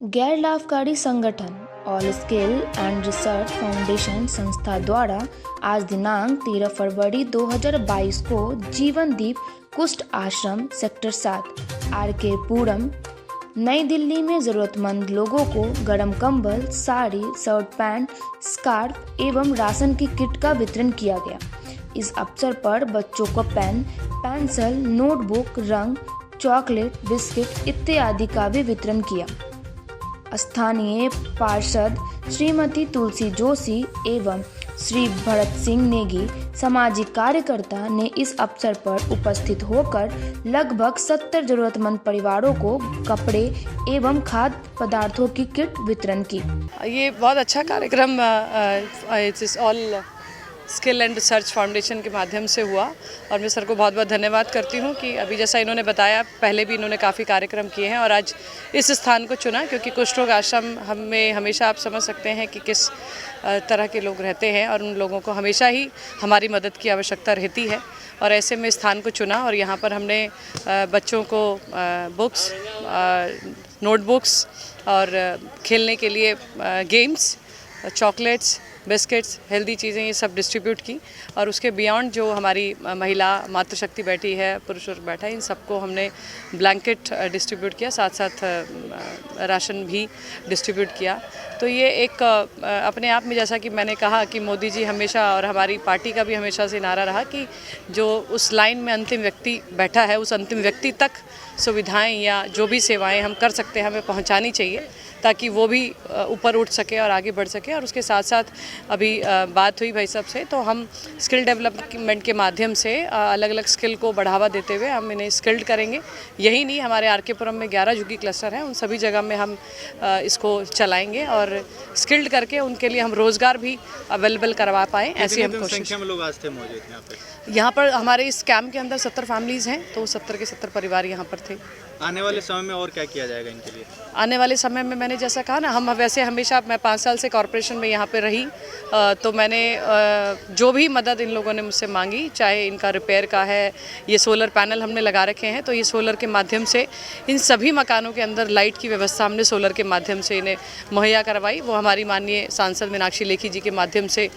गैर लाभकारी संगठन all skill and research foundation संस्था द्वारा आज दिनांक 13 फरवरी 2022 को जीवनदीप कुष्ठ आश्रम सेक्टर 7 आर.के. पुरम नई दिल्ली में ज़रूरतमंद लोगों को गर्म कंबल, साड़ी, शर्ट पैंट, स्कार्फ एवं राशन की किट का वितरण किया गया। इस अवसर पर बच्चों को पेन, पेंसिल, नोटबुक, रंग, चॉकलेट, बिस्किट इत्यादि का भी वितरण किया। स्थानीय पार्षद श्रीमती तुलसी जोशी एवं श्री भरत सिंह नेगी सामाजिक कार्यकर्ता ने इस अवसर पर उपस्थित होकर लगभग 70 जरूरतमंद परिवारों को कपड़े एवं खाद्य पदार्थों की किट वितरण की। ये बहुत अच्छा कार्यक्रम all skill and research foundation के माध्यम से हुआ और मैं सर को बहुत बहुत धन्यवाद करती हूँ कि अभी जैसा इन्होंने बताया पहले भी इन्होंने काफ़ी कार्यक्रम किए हैं और आज इस स्थान को चुना क्योंकि कुष्ठ रोग आश्रम हमें हमेशा आप समझ सकते हैं कि किस तरह के लोग रहते हैं और उन लोगों को हमेशा ही हमारी मदद की आवश्यकता रहती है और ऐसे में स्थान को चुना और यहाँ पर हमने बच्चों को बुक्स, नोटबुक्स और खेलने के लिए गेम्स, चॉकलेट्स, बिस्किट्स, हेल्दी चीज़ें ये सब डिस्ट्रीब्यूट की और उसके बियॉन्ड जो हमारी महिला मातृशक्ति बैठी है, पुरुष वर्ग बैठा है, इन सबको हमने ब्लैंकेट डिस्ट्रीब्यूट किया, साथ साथ राशन भी डिस्ट्रीब्यूट किया। तो ये एक अपने आप में जैसा कि मैंने कहा कि मोदी जी हमेशा और हमारी पार्टी का भी हमेशा से नारा रहा कि जो उस लाइन में अंतिम व्यक्ति बैठा है उस अंतिम व्यक्ति तक सुविधाएं या जो भी सेवाएं हम कर सकते हैं हमें पहुंचानी चाहिए ताकि वो भी ऊपर उठ सके और आगे बढ़ सके। और उसके साथ साथ अभी बात हुई भाई साहब से तो हम स्किल डेवलपमेंट के माध्यम से अलग अलग स्किल को बढ़ावा देते हुए हम इन्हें स्किल्ड करेंगे। यही नहीं, हमारे आर.के. पुरम में 11 झुग्गी क्लस्टर हैं, उन सभी जगह में हम इसको चलाएंगे और स्किल्ड करके उनके लिए हम रोज़गार भी अवेलेबल करवा पाएँ, ऐसी हम कोशिश। संख्या में लोग आज थे मौजूद यहाँ पे? यहाँ पर हमारे इस कैंप के अंदर 70 फैमिलीज़ हैं तो 70 के 70 परिवार यहाँ पर थे। आने वाले समय में और क्या किया जाएगा इनके लिए? आने वाले समय में मैंने जैसा कहा ना, हम वैसे हमेशा मैं 5 साल से कॉरपोरेशन में यहाँ पे रही तो मैंने जो भी मदद इन लोगों ने मुझसे मांगी, चाहे इनका रिपेयर का है, ये सोलर पैनल हमने लगा रखे हैं तो ये सोलर के माध्यम से इन सभी मकानों के अंदर लाइट की व्यवस्था हमने सोलर के माध्यम से इन्हें मुहैया करवाई। वो हमारी माननीय सांसद मीनाक्षी लेखी जी के माध्यम से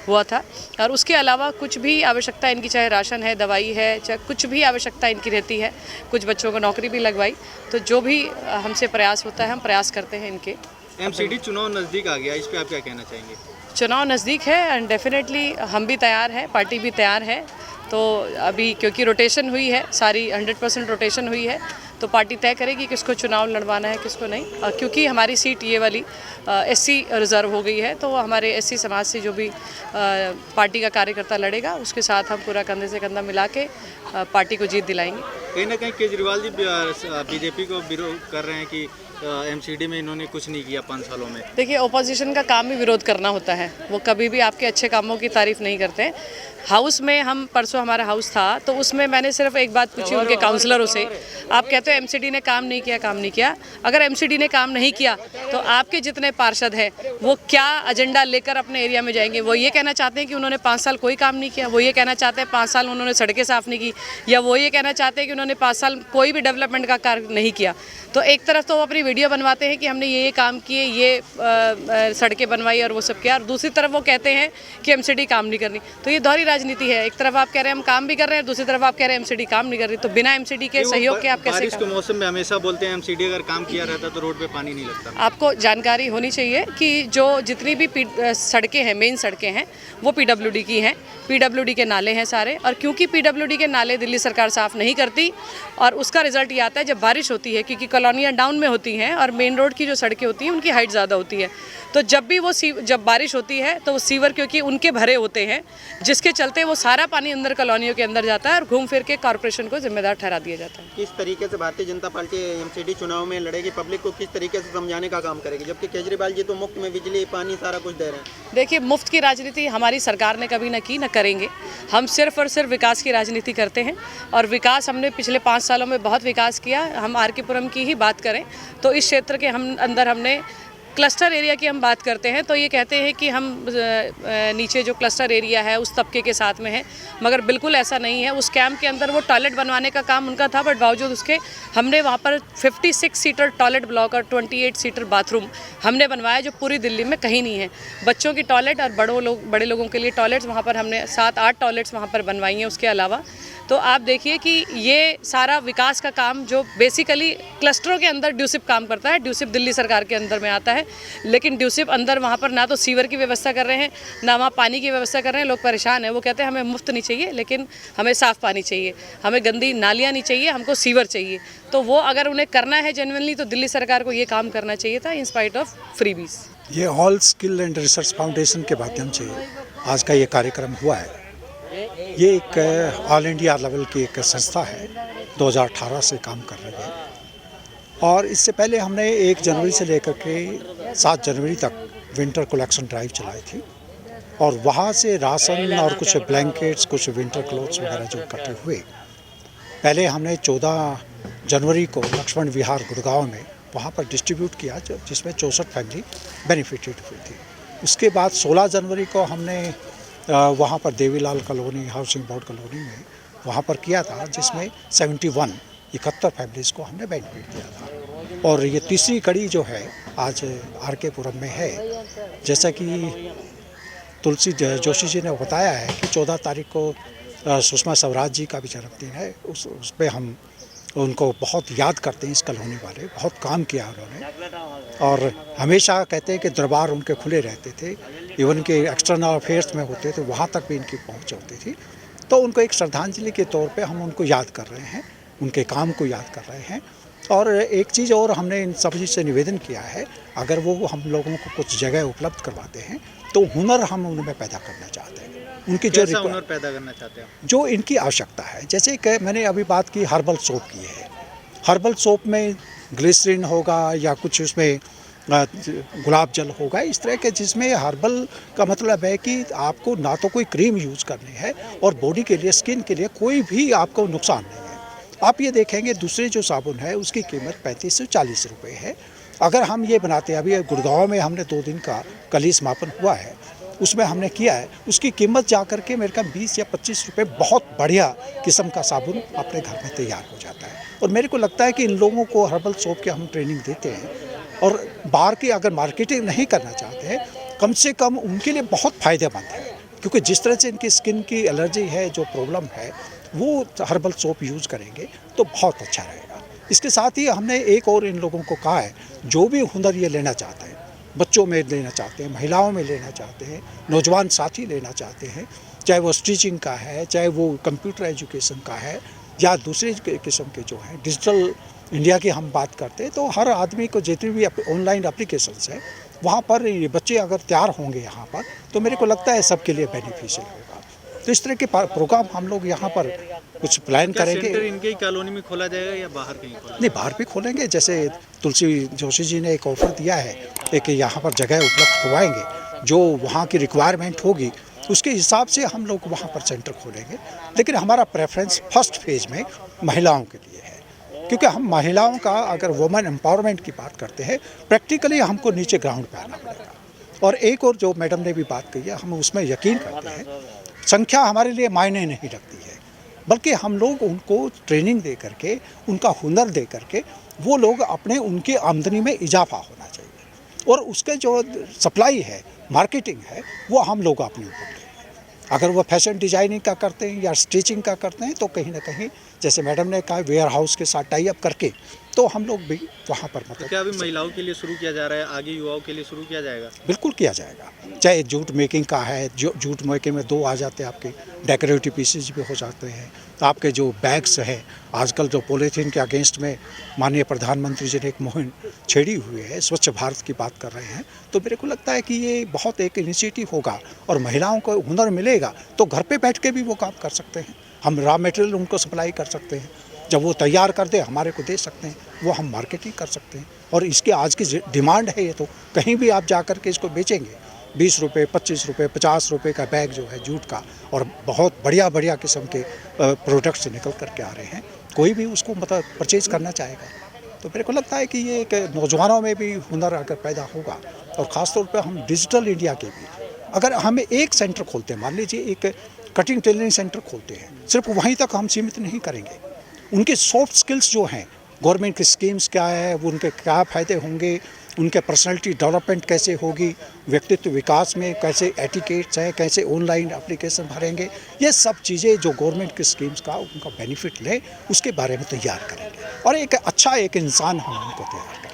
हुआ था। और उसके अलावा कुछ भी आवश्यकता इनकी, चाहे राशन है, दवाई है, चाहे कुछ भी आवश्यकता इनकी रहती है, कुछ बच्चों को नौकरी भी लगवाई, तो जो भी हमसे प्रयास होता है हम प्रयास करते हैं इनके। एमसीडी चुनाव नज़दीक आ गया, इस पे आप क्या कहना चाहेंगे? चुनाव नज़दीक है एंड डेफिनेटली हम भी तैयार हैं, पार्टी भी तैयार है। तो अभी क्योंकि रोटेशन हुई है, सारी 100% रोटेशन हुई है तो पार्टी तय करेगी किसको चुनाव लड़वाना है किसको नहीं। क्योंकि हमारी सीट ये वाली एससी रिज़र्व हो गई है तो हमारे एससी समाज से जो भी पार्टी का कार्यकर्ता लड़ेगा उसके साथ हम पूरा कंधे से कंधा मिला के पार्टी को जीत दिलाएंगे। कहीं ना कहीं केजरीवाल जी बीजेपी को विरोध कर रहे हैं कि एमसीडी में इन्होंने कुछ नहीं किया 5 सालों में। देखिए, ओपोजिशन का काम ही विरोध करना होता है, वो कभी भी आपके अच्छे कामों की तारीफ नहीं करते। हाउस में हम परसों हमारा हाउस था तो उसमें मैंने सिर्फ एक बात पूछी उनके काउंसलरों से, आप कहते हो एमसीडी ने काम नहीं किया, काम नहीं किया। अगर एमसीडी ने काम नहीं किया तो आपके जितने पार्षद हैं वो क्या एजेंडा लेकर अपने एरिया में जाएंगे? वो ये कहना चाहते हैं कि उन्होंने 5 साल कोई काम नहीं किया, वो ये कहना चाहते हैं 5 साल उन्होंने सड़कें साफ़ नहीं की, या वो ये कहना चाहते हैं कि उन्होंने 5 साल कोई भी डेवलपमेंट का कार्य नहीं किया। तो एक तरफ तो वो अपनी वीडियो बनवाते हैं कि हमने ये काम किए, ये सड़कें बनवाई और वो सब किया, और दूसरी तरफ वो कहते हैं कि एमसीडी काम नहीं करनी। तो ये दोहरी राजनीति है, एक तरफ आप कह रहे हैं हम काम भी कर रहे हैं, दूसरी तरफ आप कह रहे हैं एमसीडी काम नहीं कर रही। तो बिना एमसीडी के सहयोग के आप कैसे? बारिश के मौसम में हमेशा बोलते हैं एमसीडी अगर काम किया रहता तो रोड पे पानी नहीं लगता। आपको जानकारी होनी चाहिए कि जो जितनी भी सड़कें हैं, मेन सड़कें हैं, वो पीडब्ल्यूडी की हैं, पीडब्ल्यूडी के नाले हैं सारे। और क्योंकि पीडब्ल्यूडी के नाले दिल्ली सरकार साफ़ नहीं करती और उसका रिजल्ट ये आता है जब बारिश होती है, क्योंकि कॉलोनियाँ डाउन में होती हैं और मेन रोड की जो सड़कें होती हैं उनकी हाइट ज़्यादा होती है, तो जब भी वो जब बारिश होती है तो वो सीवर क्योंकि उनके भरे होते हैं, जिसके चलते वो सारा पानी अंदर कॉलोनियों के अंदर जाता है और घूम फिर के कॉर्पोरेशन को जिम्मेदार ठहरा दिया जाता है। किस तरीके से भारतीय जनता पार्टी एमसीडी चुनाव में लड़ेगी, पब्लिक को किस तरीके से समझाने का काम करेगी, जबकि केजरीवाल जी तो मुफ्त में बिजली, पानी सारा कुछ दे रहे हैं? देखिए, मुफ्त की राजनीति हमारी सरकार ने कभी न की, न करेंगे। हम सिर्फ और सिर्फ विकास की राजनीति करते हैं और विकास हमने पिछले 5 सालों में बहुत विकास किया। हम आर.के. पुरम की ही बात करें तो इस क्षेत्र के अंदर हमने क्लस्टर एरिया की हम बात करते हैं तो ये कहते हैं कि हम नीचे जो क्लस्टर एरिया है उस तबके के साथ में है, मगर बिल्कुल ऐसा नहीं है। उस कैंप के अंदर वो टॉयलेट बनवाने का काम उनका था, बट बावजूद उसके हमने वहाँ पर 56 सीटर टॉयलेट ब्लॉक और 28 सीटर बाथरूम हमने बनवाया, जो पूरी दिल्ली में कहीं नहीं है। बच्चों की टॉयलेट और बड़े लोगों के लिए टॉयलेट्स वहाँ पर हमने 7-8 टॉयलेट्स वहाँ पर बनवाई हैं। उसके अलावा तो आप देखिए कि ये सारा विकास का काम जो बेसिकली क्लस्टरों के अंदर ड्यूसिप काम करता है, ड्यूसिप दिल्ली सरकार के अंदर में आता है, लेकिन ड्यूसिप अंदर वहाँ पर ना तो सीवर की व्यवस्था कर रहे हैं, ना वहाँ पानी की व्यवस्था कर रहे हैं। लोग परेशान हैं, वो कहते हैं हमें मुफ्त नहीं चाहिए, लेकिन हमें साफ़ पानी चाहिए, हमें गंदी नालियाँ नहीं चाहिए, हमको सीवर चाहिए। तो वो अगर उन्हें करना है जेन्युइनली तो दिल्ली सरकार को ये काम करना चाहिए था, इन स्पाइट ऑफ फ्रीबीज। ये all skill and research foundation के माध्यम से आज का ये कार्यक्रम हुआ है। ये एक ऑल इंडिया लेवल की एक संस्था है, 2018 से काम कर रही है, और इससे पहले हमने 1 जनवरी से लेकर के 7 जनवरी तक विंटर कलेक्शन ड्राइव चलाई थी, और वहाँ से राशन और कुछ ब्लैंकेट्स, कुछ विंटर क्लोथ्स वगैरह जो इकट्ठे हुए, पहले हमने 14 जनवरी को लक्ष्मण विहार गुड़गांव में वहाँ पर डिस्ट्रीब्यूट किया, जिसमें 64 फैमिली बेनिफिटेड हुई थी। उसके बाद 16 जनवरी को हमने वहाँ पर Devilal colony, housing board colony में वहाँ पर किया था, जिसमें 71 फैमिलीज़ को हमने बेनिफिट दिया था। और ये तीसरी कड़ी जो है आज RK पुरम में है। जैसा कि तुलसी जोशी जी ने बताया है कि 14 तारीख को सुषमा स्वराज जी का भी जन्मदिन है। उस पर हम उनको बहुत याद करते हैं। इस कॉलोनी वाले बहुत काम किया उन्होंने, और हमेशा कहते हैं कि दरबार उनके खुले रहते थे, इवन के एक्सटर्नल अफेयर्स में होते थे, वहाँ तक भी इनकी पहुँच होती थी। तो उनको एक श्रद्धांजलि के तौर पे हम उनको याद कर रहे हैं, उनके काम को याद कर रहे हैं। और एक चीज़ और हमने इन सभी से निवेदन किया है, अगर वो हम लोगों को कुछ जगह उपलब्ध करवाते हैं तो हुनर हम उनमें पैदा करना चाहते हैं। उनकी जो हुनर पैदा करना चाहते हैं, जो इनकी आवश्यकता है। जैसे कि मैंने अभी बात की हर्बल सोप की है, हर्बल सोप में ग्लिसरीन होगा या कुछ उसमें गुलाब जल होगा, इस तरह के, जिसमें हर्बल का मतलब है कि आपको ना तो कोई क्रीम यूज़ करनी है और बॉडी के लिए, स्किन के लिए कोई भी आपको नुकसान नहीं है। आप ये देखेंगे दूसरे जो साबुन है उसकी कीमत 35 से 40 रुपये है। अगर हम ये बनाते हैं, अभी गुड़गांव में हमने 2 दिन का कली समापन हुआ है, उसमें हमने किया है, उसकी कीमत जा कर के मेरे का 20 या 25 रुपये, बहुत बढ़िया किस्म का साबुन अपने घर में तैयार हो जाता है। और मेरे को लगता है कि इन लोगों को हर्बल सोप की हम ट्रेनिंग देते हैं, और बाहर की अगर मार्केटिंग नहीं करना चाहते हैं, कम से कम उनके लिए बहुत फ़ायदेमंद है, क्योंकि जिस तरह से इनकी स्किन की एलर्जी है, जो प्रॉब्लम है, वो हर्बल सोप यूज़ करेंगे तो बहुत अच्छा रहेगा। इसके साथ ही हमने एक और इन लोगों को कहा है, जो भी हुनर ये लेना चाहते हैं, बच्चों में लेना चाहते हैं, महिलाओं में लेना चाहते हैं, नौजवान साथी लेना चाहते हैं, चाहे वो स्टिचिंग का है, चाहे वो कंप्यूटर एजुकेशन का है, या दूसरे किस्म के जो हैं डिजिटल इंडिया की हम बात करते हैं, तो हर आदमी को जितनी भी ऑनलाइन एप्लीकेशंस है, वहाँ पर ये बच्चे अगर तैयार होंगे यहाँ पर, तो मेरे को लगता है सबके लिए बेनिफिशियल होगा। तो इस तरह के प्रोग्राम हम लोग यहाँ पर कुछ प्लान करेंगे। सेंटर इनके ही कॉलोनी में खोला जाएगा या बाहर कहीं खोला? नहीं, बाहर भी खोलेंगे। जैसे तुलसी जोशी जी ने एक ऑफर दिया है, एक यहाँ पर जगह उपलब्ध करवाएंगे, जो वहाँ की रिक्वायरमेंट होगी उसके हिसाब से हम लोग वहाँ पर सेंटर खोलेंगे। लेकिन हमारा प्रेफरेंस फर्स्ट फेज में महिलाओं के लिए है, क्योंकि हम महिलाओं का अगर वुमेन एम्पावरमेंट की बात करते हैं, प्रैक्टिकली हमको नीचे ग्राउंड पे आना पड़ेगा। और एक और जो मैडम ने भी बात कही है, हम उसमें यकीन करते हैं, संख्या हमारे लिए मायने नहीं रखती है, बल्कि हम लोग उनको ट्रेनिंग दे करके, उनका हुनर दे करके, वो लोग अपने उनकी आमदनी में इजाफा होना चाहिए। और उसके जो सप्लाई है, मार्केटिंग है, वो हम लोग अपने ऊपर लेंगे। अगर वो फैशन डिजाइनिंग का करते हैं या स्टिचिंग का करते हैं, तो कहीं ना कहीं जैसे मैडम ने कहा वेयर हाउस के साथ टाई अप करके, तो हम लोग भी वहाँ पर मतलब। क्या अभी महिलाओं के लिए शुरू किया जा रहा है, आगे युवाओं के लिए शुरू किया जाएगा? बिल्कुल किया जाएगा। चाहे जूट मेकिंग का है, जो जूट मेकिंग में 2 आ जाते हैं, आपके डेकोरेटिव पीसेज भी हो जाते हैं, आपके जो बैग्स है, आजकल जो पॉलीथीन के अगेंस्ट में माननीय प्रधानमंत्री जी ने एक मुहिम छेड़ी हुई है, स्वच्छ भारत की बात कर रहे हैं, तो मेरे को लगता है कि ये बहुत एक इनिशिएटिव होगा और महिलाओं को हुनर मिलेगा तो घर पे बैठ के भी वो काम कर सकते हैं। हम रॉ मटेरियल उनको सप्लाई कर सकते हैं, जब वो तैयार कर दे हमारे को दे सकते हैं, वो हम मार्केटिंग कर सकते हैं। और इसके आज की डिमांड है, ये तो कहीं भी आप जा कर के इसको बेचेंगे 20 रुपये, 25 रुपये, 50 रुपये का बैग जो है जूट का, और बहुत बढ़िया बढ़िया किस्म के प्रोडक्ट्स निकल करके आ रहे हैं, कोई भी उसको मतलब परचेज करना चाहेगा। तो मेरे को लगता है कि ये एक नौजवानों में भी हुनर अगर पैदा होगा, और ख़ास तौर पे हम डिजिटल इंडिया के भी, अगर हमें एक सेंटर खोलते हैं, मान लीजिए एक कटिंग टेलरिंग सेंटर खोलते हैं, सिर्फ वहीं तक हम सीमित नहीं करेंगे। उनके सॉफ्ट स्किल्स जो हैं, गवर्नमेंट की स्कीम्स क्या है, वो उनके क्या फ़ायदे होंगे, उनके पर्सनालिटी डेवलपमेंट कैसे होगी, व्यक्तित्व विकास में कैसे एटिकेट्स हैं, कैसे ऑनलाइन एप्लीकेशन भरेंगे, ये सब चीज़ें जो गवर्नमेंट की स्कीम्स का उनका बेनिफिट ले, उसके बारे में तैयार करेंगे और एक अच्छा एक इंसान हम उनको तैयार करेंगे।